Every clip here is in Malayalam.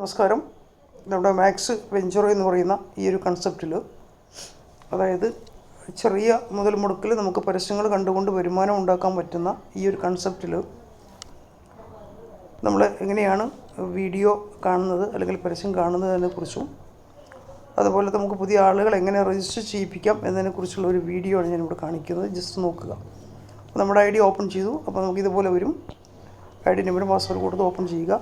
നമസ്കാരം. നമ്മുടെ മാക്സ് വെഞ്ചർ എന്ന് പറയുന്ന ഈ ഒരു കൺസെപ്റ്റിൽ, അതായത് ചെറിയ മുതൽ മുടക്കിൽ നമുക്ക് പരസ്യങ്ങൾ കണ്ടുകൊണ്ട് വരുമാനം ഉണ്ടാക്കാൻ പറ്റുന്ന ഈ ഒരു കൺസെപ്റ്റിൽ നമ്മൾ എങ്ങനെയാണ് വീഡിയോ കാണുന്നത് അല്ലെങ്കിൽ പരസ്യം കാണുന്നതിനെക്കുറിച്ചും അതുപോലെ നമുക്ക് പുതിയ ആളുകൾ എങ്ങനെ രജിസ്റ്റർ ചെയ്യിപ്പിക്കാം എന്നതിനെക്കുറിച്ചുള്ള ഒരു വീഡിയോ ആണ് ഞാനിവിടെ കാണിക്കുന്നത്. ജസ്റ്റ് നോക്കുക. അപ്പോൾ നമ്മുടെ ഐ ഡി ഓപ്പൺ ചെയ്തു. അപ്പോൾ നമുക്കിതുപോലെ വരും. ഐ ഡി നമ്പറും പാസ്വേഡ് കൊടുത്ത് ഓപ്പൺ ചെയ്യുക.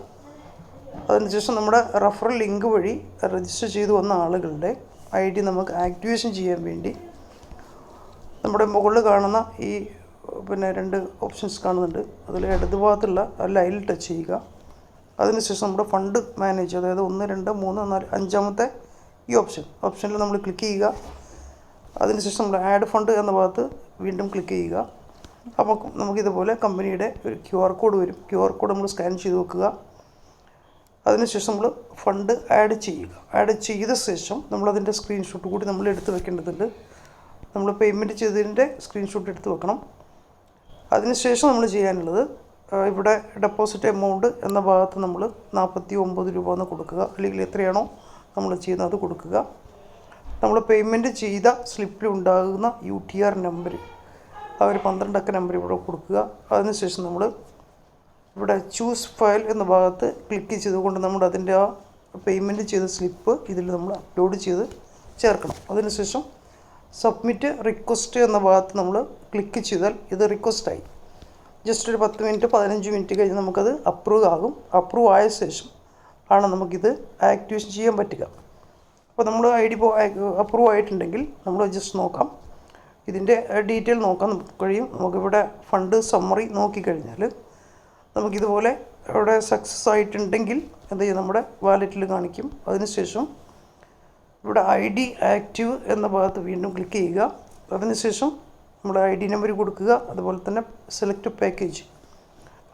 അതിനുശേഷം നമ്മുടെ റഫറൽ ലിങ്ക് വഴി രജിസ്റ്റർ ചെയ്തു വന്ന ആളുകളുടെ ഐ ഡി നമുക്ക് ആക്ടിവേഷൻ ചെയ്യാൻ വേണ്ടി നമ്മുടെ മുകളിൽ കാണുന്ന ഈ രണ്ട് ഓപ്ഷൻസ് കാണുന്നുണ്ട്. അതിൽ ഇടതുഭാഗത്തുള്ള ലൈനിൽ ടച്ച് ചെയ്യുക. അതിനുശേഷം നമ്മുടെ ഫണ്ട് മാനേജ്, അതായത് 1, 2, 3, 4, 5ാമത്തെ ഈ ഓപ്ഷനിൽ നമ്മൾ ക്ലിക്ക് ചെയ്യുക. അതിനുശേഷം നമ്മൾ ആഡ് ഫണ്ട് എന്ന ഭാഗത്ത് വീണ്ടും ക്ലിക്ക് ചെയ്യുക. അപ്പോൾ നമുക്കിതുപോലെ കമ്പനിയുടെ ഒരു QR കോഡ് വരും. QR കോഡ് നമ്മൾ സ്കാൻ ചെയ്ത് വെക്കുക. അതിനുശേഷം നമ്മൾ ഫണ്ട് ആഡ് ചെയ്യുക. ആഡ് ചെയ്ത ശേഷം നമ്മളതിൻ്റെ സ്ക്രീൻഷോട്ട് കൂടി നമ്മൾ എടുത്ത് വെക്കേണ്ടതുണ്ട്. നമ്മൾ പേയ്മെൻറ്റ് ചെയ്തതിൻ്റെ സ്ക്രീൻഷോട്ട് എടുത്ത് വെക്കണം. അതിനുശേഷം നമ്മൾ ചെയ്യാനുള്ളത്, ഇവിടെ ഡെപ്പോസിറ്റ് എമൗണ്ട് എന്ന ഭാഗത്ത് നമ്മൾ 49 രൂപ എന്ന് കൊടുക്കുക. അല്ലെങ്കിൽ എത്രയാണോ നമ്മൾ ചെയ്യുന്നത് അത് കൊടുക്കുക. നമ്മൾ പേയ്മെൻറ്റ് ചെയ്ത സ്ലിപ്പിൽ ഉണ്ടാകുന്ന UTR നമ്പർ, ആ ഒരു 12 അക്ക നമ്പർ ഇവിടെ കൊടുക്കുക. അതിനുശേഷം നമ്മൾ ഇവിടെ ചൂസ് ഫയൽ എന്ന ഭാഗത്ത് ക്ലിക്ക് ചെയ്തുകൊണ്ട് നമ്മൾ അതിൻ്റെ ആ പേയ്മെൻറ്റ് ചെയ്ത സ്ലിപ്പ് ഇതിൽ നമ്മൾ അപ്ലോഡ് ചെയ്ത് ചേർക്കണം. അതിനുശേഷം സബ്മിറ്റ് റിക്വസ്റ്റ് എന്ന ഭാഗത്ത് നമ്മൾ ക്ലിക്ക് ചെയ്താൽ ഇത് റിക്വസ്റ്റായി. ജസ്റ്റ് ഒരു 10 മിനിറ്റ് 15 മിനിറ്റ് കഴിഞ്ഞ് നമുക്കത് അപ്രൂവ് ആകും. അപ്രൂവ് ആയ ശേഷം ആണ് നമുക്കിത് ആക്ടിവേഷൻ ചെയ്യാൻ പറ്റുക. അപ്പോൾ നമ്മൾ ഐ ഡി അപ്രൂവ് ആയിട്ടുണ്ടെങ്കിൽ നമ്മൾ ജസ്റ്റ് നോക്കാം. ഇതിൻ്റെ ഡീറ്റെയിൽ നോക്കാൻ കഴിയും. നമുക്കിവിടെ ഫണ്ട് സമ്മറി നോക്കിക്കഴിഞ്ഞാൽ നമുക്കിതുപോലെ ഇവിടെ സക്സസ് ആയിട്ടുണ്ടെങ്കിൽ എന്ത് ചെയ്യും, നമ്മുടെ വാലറ്റിൽ കാണിക്കും. അതിനുശേഷം ഇവിടെ ID ആക്റ്റീവ് എന്ന ഭാഗത്ത് വീണ്ടും ക്ലിക്ക് ചെയ്യുക. അതിനുശേഷം നമ്മുടെ ID നമ്പർ കൊടുക്കുക. അതുപോലെ തന്നെ സെലക്ട് പാക്കേജ്,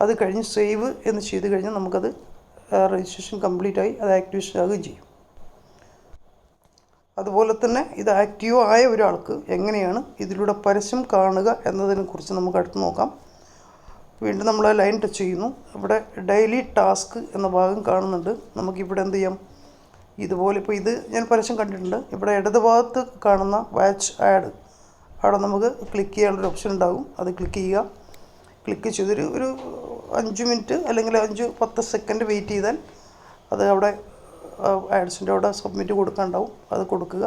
അത് കഴിഞ്ഞ് സേവ് എന്ന് ചെയ്ത് കഴിഞ്ഞാൽ നമുക്കത് രജിസ്ട്രേഷൻ കംപ്ലീറ്റ് ആയി അത് ആക്ടിവേഷൻ ആകുകയും ചെയ്യും. അതുപോലെ തന്നെ ഇത് ആക്റ്റീവ് ആയ ഒരാൾക്ക് എങ്ങനെയാണ് ഇതിലൂടെ പരസ്യം കാണുക എന്നതിനെക്കുറിച്ച് നമുക്ക് അടുത്ത് നോക്കാം. വീണ്ടും നമ്മൾ ലൈൻ ടച്ച് ചെയ്യുന്നു. ഇവിടെ ഡെയിലി ടാസ്ക് എന്ന ഭാഗം കാണുന്നുണ്ട്. നമുക്കിവിടെ എന്ത് ചെയ്യാം, ഇതുപോലെ ഇപ്പോൾ ഇത് ഞാൻ പരസ്യം കണ്ടിട്ടുണ്ട്. ഇവിടെ ഇടതുഭാഗത്ത് കാണുന്ന വാച്ച് ആഡ്, അവിടെ നമുക്ക് ക്ലിക്ക് ചെയ്യാനുള്ളൊരു ഓപ്ഷൻ ഉണ്ടാകും. അത് ക്ലിക്ക് ചെയ്യുക. ക്ലിക്ക് ചെയ്തൊരു 5 മിനിറ്റ് അല്ലെങ്കിൽ 5-10 സെക്കൻഡ് വെയിറ്റ് ചെയ്താൽ അത് അവിടെ ആഡ്സിൻ്റെ അവിടെ സബ്മിറ്റ് കൊടുക്കാനുണ്ടാവും. അത് കൊടുക്കുക.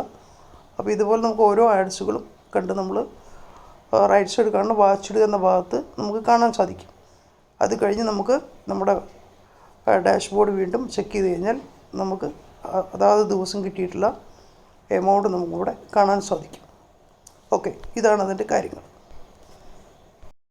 അപ്പോൾ ഇതുപോലെ നമുക്ക് ഓരോ ആഡ്സുകളും കണ്ട് നമ്മൾ റൈറ്റ് സൈഡ് കാണുന്ന വാച്ച്ഡ് എന്ന ഭാഗത്ത് നമുക്ക് കാണാൻ സാധിക്കും. അത് കഴിഞ്ഞ് നമുക്ക് നമ്മുടെ ഡാഷ്ബോർഡ് വീണ്ടും ചെക്ക് ചെയ്ത് കഴിഞ്ഞാൽ നമുക്ക് അതാത് ദിവസം കിട്ടിയിട്ടുള്ള എമൗണ്ട് നമുക്കിവിടെ കാണാൻ സാധിക്കും. ഓക്കെ, ഇതാണ് അതിൻ്റെ കാര്യങ്ങൾ.